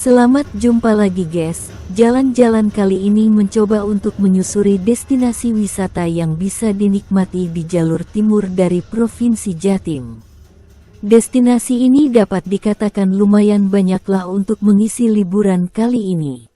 Selamat jumpa lagi guys, jalan-jalan kali ini mencoba untuk menyusuri destinasi wisata yang bisa dinikmati di jalur timur dari Provinsi Jatim. Destinasi ini dapat dikatakan lumayan banyaklah untuk mengisi liburan kali ini.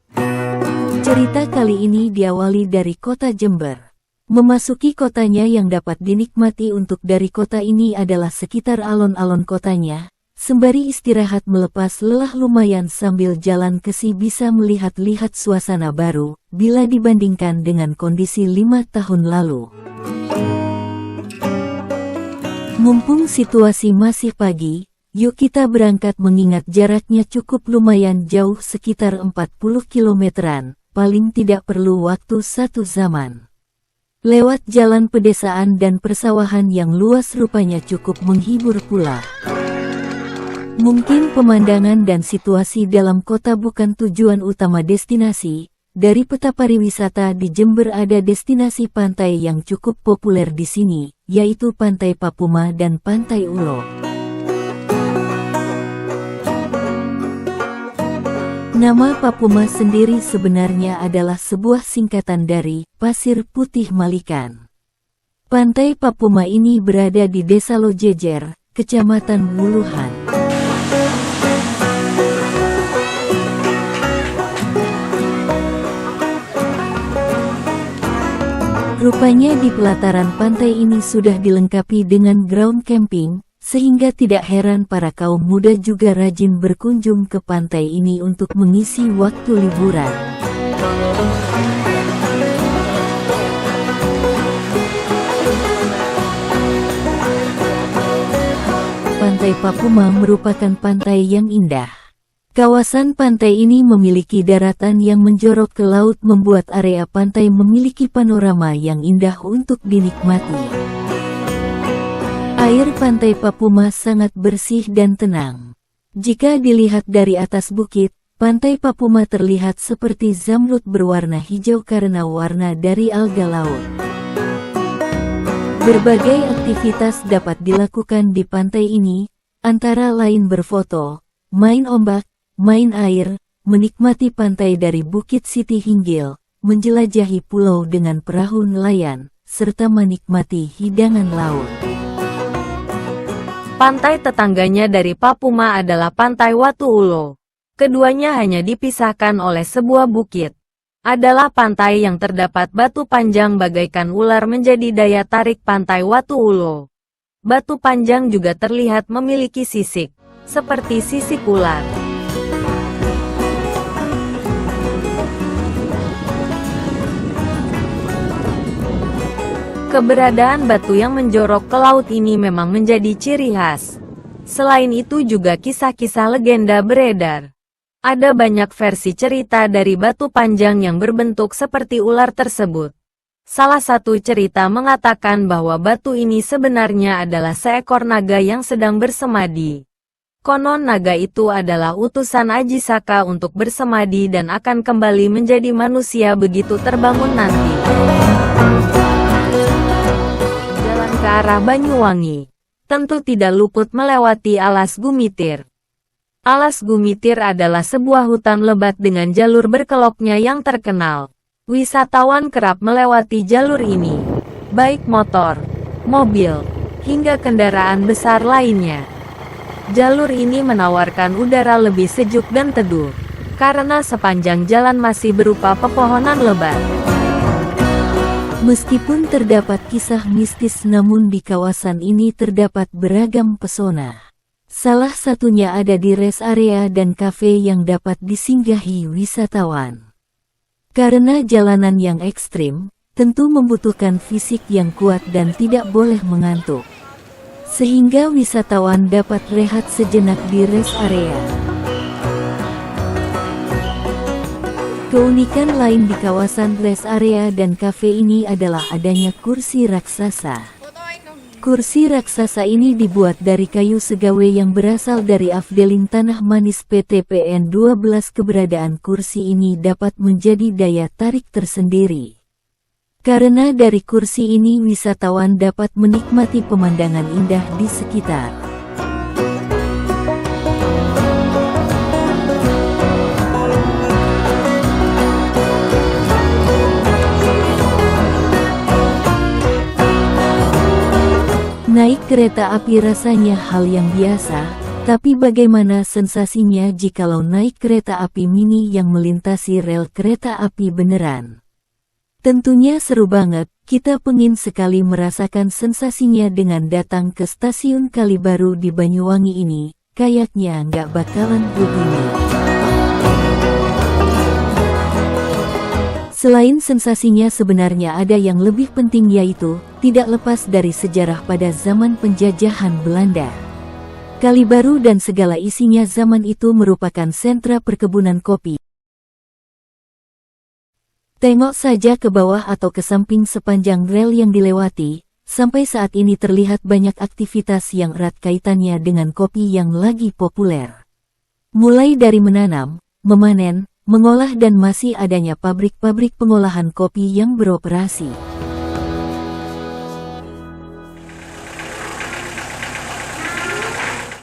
Cerita kali ini diawali dari kota Jember. Memasuki kotanya yang dapat dinikmati untuk dari kota ini adalah sekitar alon-alon kotanya. Sembari istirahat melepas lelah lumayan sambil jalan kesi bisa melihat-lihat suasana baru, bila dibandingkan dengan kondisi 5 tahun lalu. Mumpung situasi masih pagi, yuk kita berangkat mengingat jaraknya cukup lumayan jauh sekitar 40 kilometeran, paling tidak perlu waktu 1 zaman. Lewat jalan pedesaan dan persawahan yang luas rupanya cukup menghibur pula. Mungkin pemandangan dan situasi dalam kota bukan tujuan utama destinasi. Dari peta pariwisata di Jember ada destinasi pantai yang cukup populer di sini, yaitu Pantai Papuma dan Pantai Ulo. Nama Papuma sendiri sebenarnya adalah sebuah singkatan dari Pasir Putih Malikan. Pantai Papuma ini berada di Desa Lojejer, Kecamatan Wuluhan. Rupanya di pelataran pantai ini sudah dilengkapi dengan ground camping, sehingga tidak heran para kaum muda juga rajin berkunjung ke pantai ini untuk mengisi waktu liburan. Pantai Papuma merupakan pantai yang indah. Kawasan pantai ini memiliki daratan yang menjorok ke laut membuat area pantai memiliki panorama yang indah untuk dinikmati. Air pantai Papuma sangat bersih dan tenang. Jika dilihat dari atas bukit, pantai Papuma terlihat seperti zamrud berwarna hijau karena warna dari alga laut. Berbagai aktivitas dapat dilakukan di pantai ini, antara lain berfoto, main ombak, main air, menikmati pantai dari Bukit Siti Hinggil, menjelajahi pulau dengan perahu nelayan, serta menikmati hidangan laut. Pantai tetangganya dari Papuma adalah Pantai Watu Ulo. Keduanya hanya dipisahkan oleh sebuah bukit. Adalah pantai yang terdapat batu panjang bagaikan ular menjadi daya tarik Pantai Watu Ulo. Batu panjang juga terlihat memiliki sisik, seperti sisik ular. Keberadaan batu yang menjorok ke laut ini memang menjadi ciri khas. Selain itu juga kisah-kisah legenda beredar. Ada banyak versi cerita dari batu panjang yang berbentuk seperti ular tersebut. Salah satu cerita mengatakan bahwa batu ini sebenarnya adalah seekor naga yang sedang bersemadi. Konon naga itu adalah utusan Aji Saka untuk bersemadi dan akan kembali menjadi manusia begitu terbangun nanti. Ke arah Banyuwangi, tentu tidak luput melewati Alas Gumitir. Alas Gumitir adalah sebuah hutan lebat dengan jalur berkeloknya yang terkenal. Wisatawan kerap melewati jalur ini, baik motor, mobil, hingga kendaraan besar lainnya. Jalur ini menawarkan udara lebih sejuk dan teduh, karena sepanjang jalan masih berupa pepohonan lebat. Meskipun terdapat kisah mistis namun di kawasan ini terdapat beragam pesona. Salah satunya ada di rest area dan kafe yang dapat disinggahi wisatawan. Karena jalanan yang ekstrim, tentu membutuhkan fisik yang kuat dan tidak boleh mengantuk. Sehingga wisatawan dapat rehat sejenak di rest area. Keunikan lain di kawasan rest area dan kafe ini adalah adanya kursi raksasa. Kursi raksasa ini dibuat dari kayu segawe yang berasal dari Afdeling Tanah Manis PT PN 12. Keberadaan kursi ini dapat menjadi daya tarik tersendiri. Karena dari kursi ini wisatawan dapat menikmati pemandangan indah di sekitar. Naik kereta api rasanya hal yang biasa, tapi bagaimana sensasinya jikalau naik kereta api mini yang melintasi rel kereta api beneran? Tentunya seru banget, kita pengin sekali merasakan sensasinya dengan datang ke stasiun Kalibaru di Banyuwangi ini, kayaknya nggak bakalan begini. Selain sensasinya sebenarnya ada yang lebih penting yaitu, tidak lepas dari sejarah pada zaman penjajahan Belanda. Kalibaru dan segala isinya zaman itu merupakan sentra perkebunan kopi. Tengok saja ke bawah atau ke samping sepanjang rel yang dilewati, sampai saat ini terlihat banyak aktivitas yang erat kaitannya dengan kopi yang lagi populer. Mulai dari menanam, memanen, mengolah dan masih adanya pabrik-pabrik pengolahan kopi yang beroperasi.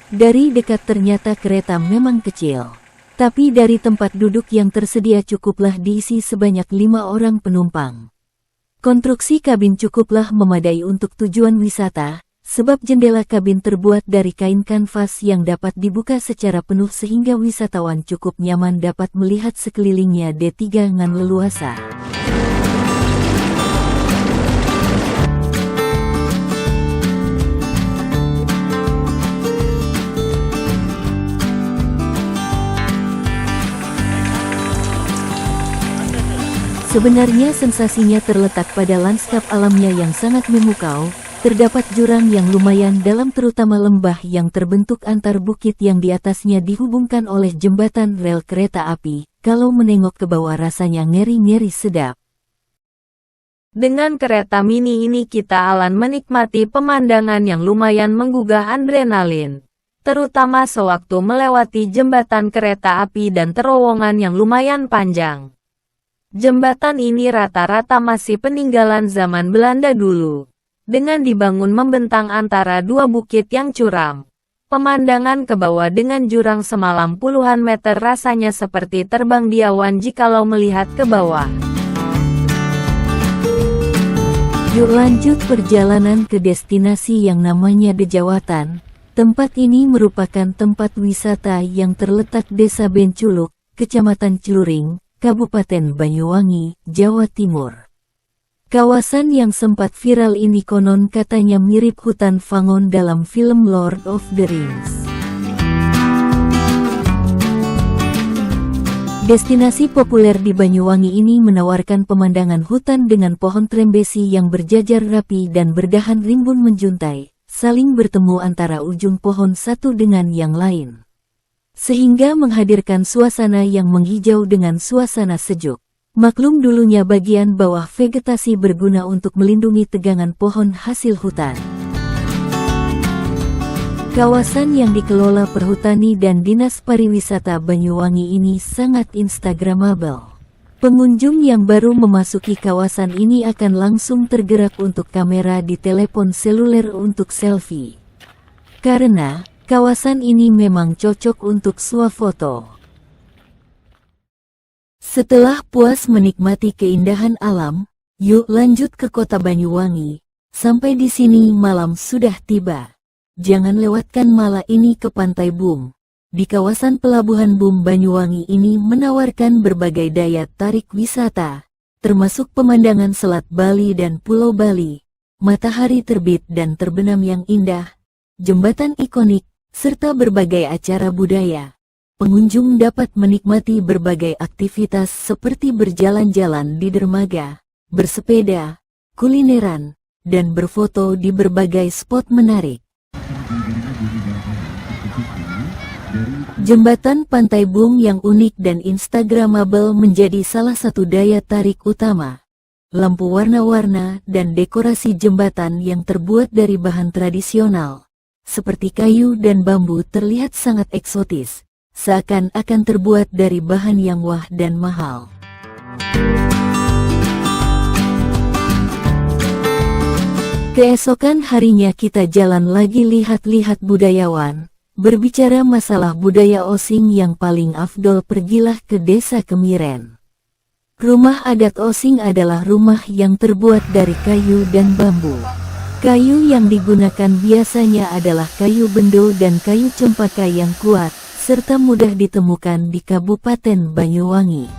Dari dekat ternyata kereta memang kecil. Tapi dari tempat duduk yang tersedia cukuplah diisi sebanyak 5 orang penumpang. Konstruksi kabin cukuplah memadai untuk tujuan wisata, sebab jendela kabin terbuat dari kain kanvas yang dapat dibuka secara penuh sehingga wisatawan cukup nyaman dapat melihat sekelilingnya D3 ngan leluasa. Sebenarnya sensasinya terletak pada lanskap alamnya yang sangat memukau. Terdapat jurang yang lumayan dalam terutama lembah yang terbentuk antar bukit yang di atasnya dihubungkan oleh jembatan rel kereta api. Kalau menengok ke bawah rasanya ngeri-ngeri sedap. Dengan kereta mini ini kita akan menikmati pemandangan yang lumayan menggugah adrenalin. Terutama sewaktu melewati jembatan kereta api dan terowongan yang lumayan panjang. Jembatan ini rata-rata masih peninggalan zaman Belanda dulu. Dengan dibangun membentang antara dua bukit yang curam. Pemandangan ke bawah dengan jurang semalam puluhan meter rasanya seperti terbang di awan jikalau melihat ke bawah. Yuk lanjut perjalanan ke destinasi yang namanya Dejawatan. Tempat ini merupakan tempat wisata yang terletak Desa Benculuk, Kecamatan Celuring, Kabupaten Banyuwangi, Jawa Timur. Kawasan yang sempat viral ini konon katanya mirip hutan Fangon dalam film Lord of the Rings. Destinasi populer di Banyuwangi ini menawarkan pemandangan hutan dengan pohon trembesi yang berjajar rapi dan berdahan rimbun menjuntai, saling bertemu antara ujung pohon satu dengan yang lain. Sehingga menghadirkan suasana yang menghijau dengan suasana sejuk. Maklum dulunya bagian bawah vegetasi berguna untuk melindungi tegangan pohon hasil hutan. Kawasan yang dikelola Perhutani dan Dinas Pariwisata Banyuwangi ini sangat instagramable. Pengunjung yang baru memasuki kawasan ini akan langsung tergerak untuk kamera di telepon seluler untuk selfie. Karena kawasan ini memang cocok untuk swafoto. Setelah puas menikmati keindahan alam, yuk lanjut ke kota Banyuwangi. Sampai di sini malam sudah tiba. Jangan lewatkan malam ini ke Pantai Bum. Di kawasan Pelabuhan Bum Banyuwangi ini menawarkan berbagai daya tarik wisata, termasuk pemandangan Selat Bali dan Pulau Bali, matahari terbit dan terbenam yang indah, jembatan ikonik, serta berbagai acara budaya. Pengunjung dapat menikmati berbagai aktivitas seperti berjalan-jalan di dermaga, bersepeda, kulineran, dan berfoto di berbagai spot menarik. Jembatan Pantai Bum yang unik dan instagramable menjadi salah satu daya tarik utama. Lampu warna-warna dan dekorasi jembatan yang terbuat dari bahan tradisional, seperti kayu dan bambu terlihat sangat eksotis, seakan-akan terbuat dari bahan yang wah dan mahal. Keesokan harinya kita jalan lagi lihat-lihat budayawan. Berbicara masalah budaya Osing yang paling afdol pergilah ke Desa Kemiren. Rumah adat Osing adalah rumah yang terbuat dari kayu dan bambu. Kayu yang digunakan biasanya adalah kayu bendo dan kayu cempaka yang kuat, serta mudah ditemukan di Kabupaten Banyuwangi.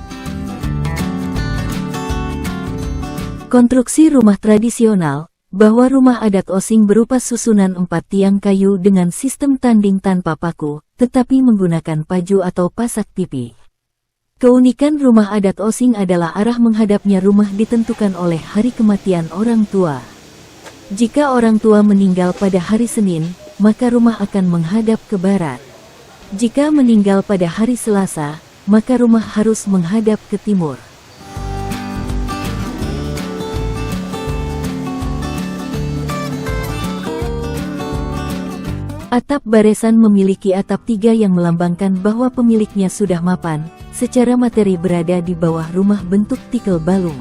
Konstruksi rumah tradisional, bahwa rumah adat Osing berupa susunan 4 tiang kayu dengan sistem tanding tanpa paku, tetapi menggunakan paju atau pasak pipi. Keunikan rumah adat Osing adalah arah menghadapnya rumah ditentukan oleh hari kematian orang tua. Jika orang tua meninggal pada hari Senin, maka rumah akan menghadap ke barat. Jika meninggal pada hari Selasa, maka rumah harus menghadap ke timur. Atap baresan memiliki atap 3 yang melambangkan bahwa pemiliknya sudah mapan, secara materi berada di bawah rumah bentuk tikel balung.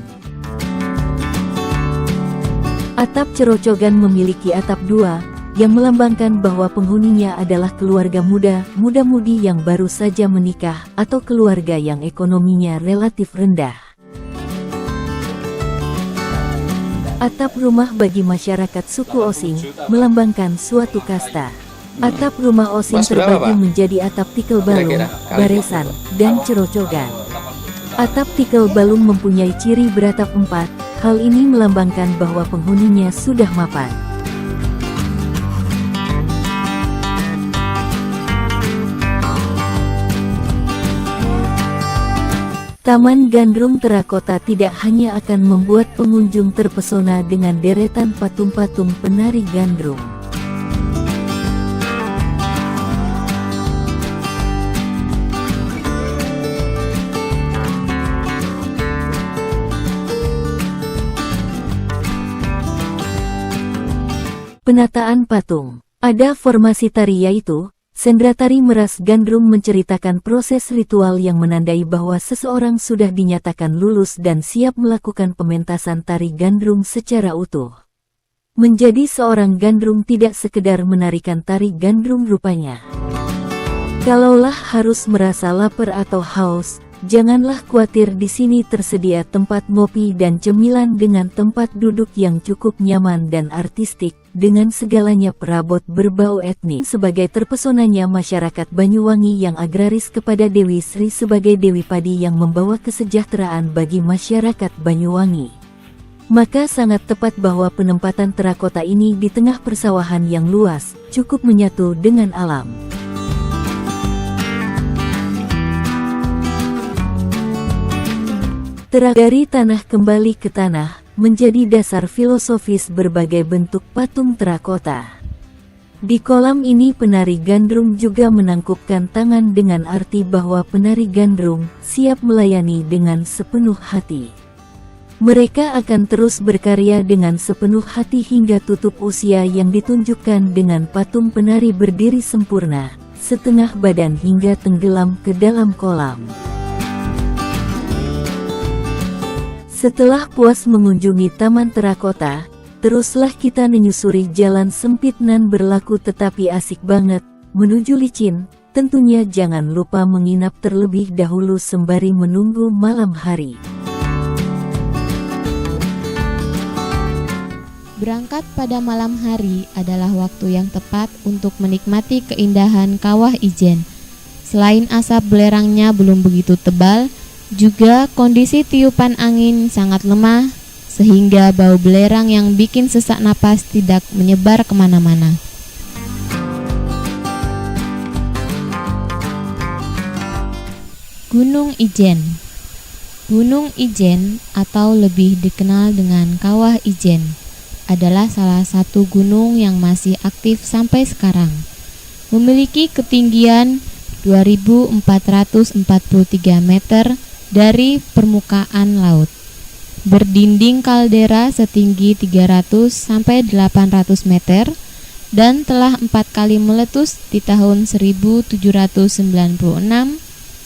Atap cerocogan memiliki atap 2, yang melambangkan bahwa penghuninya adalah keluarga muda, muda-mudi yang baru saja menikah, atau keluarga yang ekonominya relatif rendah. Atap rumah bagi masyarakat suku Osing, melambangkan suatu kasta. Atap rumah Osing terbagi menjadi atap tikel balung, baresan, dan cerocogan. Atap tikel balung mempunyai ciri beratap 4, hal ini melambangkan bahwa penghuninya sudah mapan. Taman Gandrung Terakota tidak hanya akan membuat pengunjung terpesona dengan deretan patung-patung penari gandrung. Penataan patung. Ada formasi tari yaitu, sendra tari meras gandrung menceritakan proses ritual yang menandai bahwa seseorang sudah dinyatakan lulus dan siap melakukan pementasan tari gandrung secara utuh. Menjadi seorang gandrung tidak sekedar menarikan tari gandrung rupanya. Kalaulah harus merasa lapar atau haus, janganlah khawatir, di sini tersedia tempat ngopi dan cemilan dengan tempat duduk yang cukup nyaman dan artistik, dengan segalanya perabot berbau etnik. Sebagai terpesonanya masyarakat Banyuwangi yang agraris kepada Dewi Sri sebagai Dewi Padi yang membawa kesejahteraan bagi masyarakat Banyuwangi, maka sangat tepat bahwa penempatan terakota ini di tengah persawahan yang luas, cukup menyatu dengan alam. Dari tanah kembali ke tanah, menjadi dasar filosofis berbagai bentuk patung terakota. Di kolam ini penari gandrung juga menangkupkan tangan dengan arti bahwa penari gandrung siap melayani dengan sepenuh hati. Mereka akan terus berkarya dengan sepenuh hati hingga tutup usia yang ditunjukkan dengan patung penari berdiri sempurna, setengah badan hingga tenggelam ke dalam kolam. Setelah puas mengunjungi Taman Terakota, teruslah kita menyusuri jalan sempit nan berlaku tetapi asik banget, menuju licin. Tentunya jangan lupa menginap terlebih dahulu sembari menunggu malam hari. Berangkat pada malam hari adalah waktu yang tepat untuk menikmati keindahan Kawah Ijen. Selain asap belerangnya belum begitu tebal, juga kondisi tiupan angin sangat lemah, sehingga bau belerang yang bikin sesak napas tidak menyebar kemana-mana. Gunung Ijen. Gunung Ijen atau lebih dikenal dengan Kawah Ijen adalah salah satu gunung yang masih aktif sampai sekarang. Memiliki ketinggian 2.443 meter dari permukaan laut. Berdinding kaldera setinggi 300 sampai 800 meter dan telah 4 kali meletus di tahun 1796,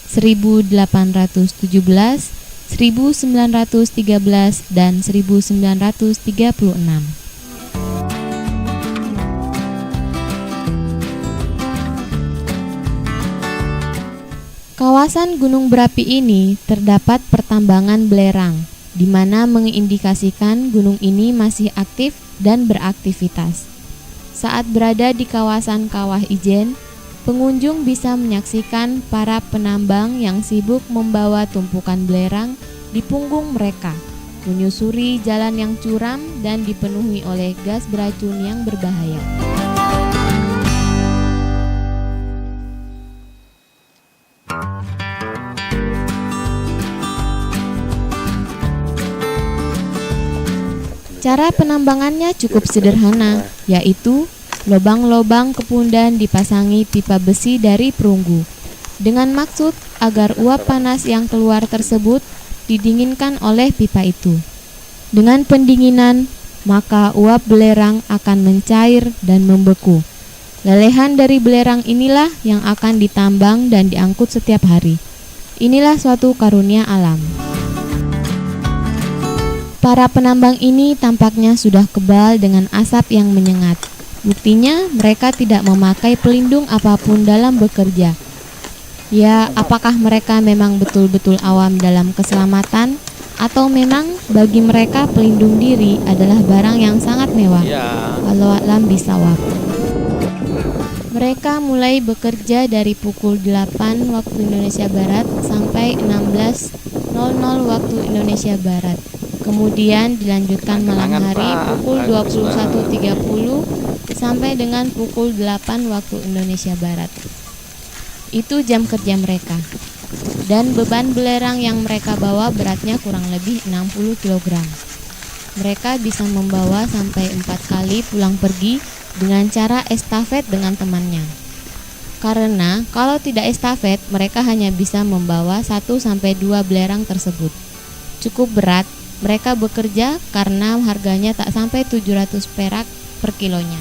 1817, 1913, dan 1936. Kawasan gunung berapi ini terdapat pertambangan belerang, di mana mengindikasikan gunung ini masih aktif dan beraktivitas. Saat berada di kawasan Kawah Ijen, pengunjung bisa menyaksikan para penambang yang sibuk membawa tumpukan belerang di punggung mereka, menyusuri jalan yang curam dan dipenuhi oleh gas beracun yang berbahaya. Cara penambangannya cukup sederhana, yaitu lobang-lobang kepundan dipasangi pipa besi dari perunggu, dengan maksud agar uap panas yang keluar tersebut didinginkan oleh pipa itu. Dengan pendinginan, maka uap belerang akan mencair dan membeku. Lelehan dari belerang inilah yang akan ditambang dan diangkut setiap hari. Inilah suatu karunia alam. Para penambang ini tampaknya sudah kebal dengan asap yang menyengat. Buktinya mereka tidak memakai pelindung apapun dalam bekerja. Ya, apakah mereka memang betul-betul awam dalam keselamatan, atau memang bagi mereka pelindung diri adalah barang yang sangat mewah? Wallahu a'lam bishawab. Mereka mulai bekerja dari pukul 8 waktu Indonesia Barat sampai 16.00 waktu Indonesia Barat. Kemudian dilanjutkan malam hari pukul 21.30 sampai dengan pukul 8 waktu Indonesia Barat. Itu jam kerja mereka. Dan beban belerang yang mereka bawa beratnya kurang lebih 60 kg. Mereka bisa membawa sampai 4 kali pulang pergi dengan cara estafet dengan temannya. Karena kalau tidak estafet, mereka hanya bisa membawa 1-2 belerang tersebut. Cukup berat. Mereka bekerja karena harganya tak sampai 700 perak per kilonya.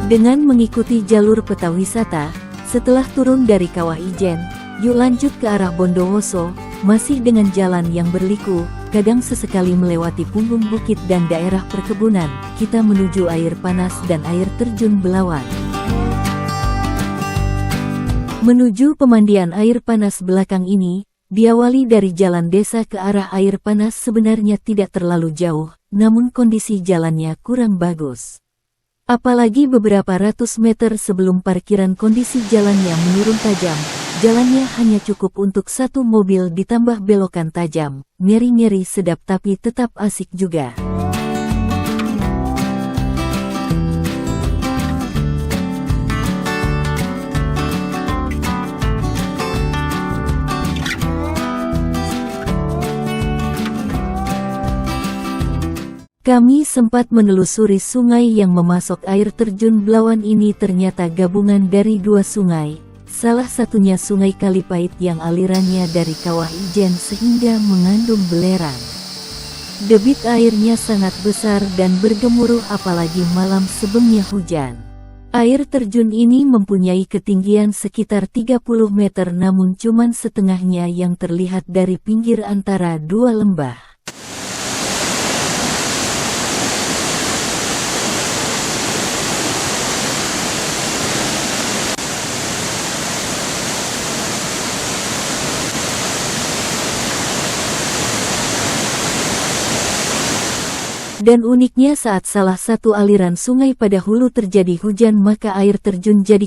Dengan mengikuti jalur peta wisata, setelah turun dari Kawah Ijen, yuk lanjut ke arah Bondowoso, masih dengan jalan yang berliku, kadang sesekali melewati punggung bukit dan daerah perkebunan, kita menuju air panas dan air terjun Belawan. Menuju pemandian air panas belakang ini, diawali dari jalan desa ke arah air panas sebenarnya tidak terlalu jauh, namun kondisi jalannya kurang bagus. Apalagi beberapa ratus meter sebelum parkiran kondisi jalannya menurun tajam, jalannya hanya cukup untuk satu mobil ditambah belokan tajam, ngeri-ngeri sedap tapi tetap asik juga. Kami sempat menelusuri sungai yang memasok air terjun Belawan ini ternyata gabungan dari 2 sungai, salah satunya Sungai Kalipait yang alirannya dari Kawah Ijen sehingga mengandung belerang. Debit airnya sangat besar dan bergemuruh apalagi malam sebelumnya hujan. Air terjun ini mempunyai ketinggian sekitar 30 meter namun cuman setengahnya yang terlihat dari pinggir antara 2 lembah. Dan uniknya saat salah satu aliran sungai pada hulu terjadi hujan maka air terjun jadi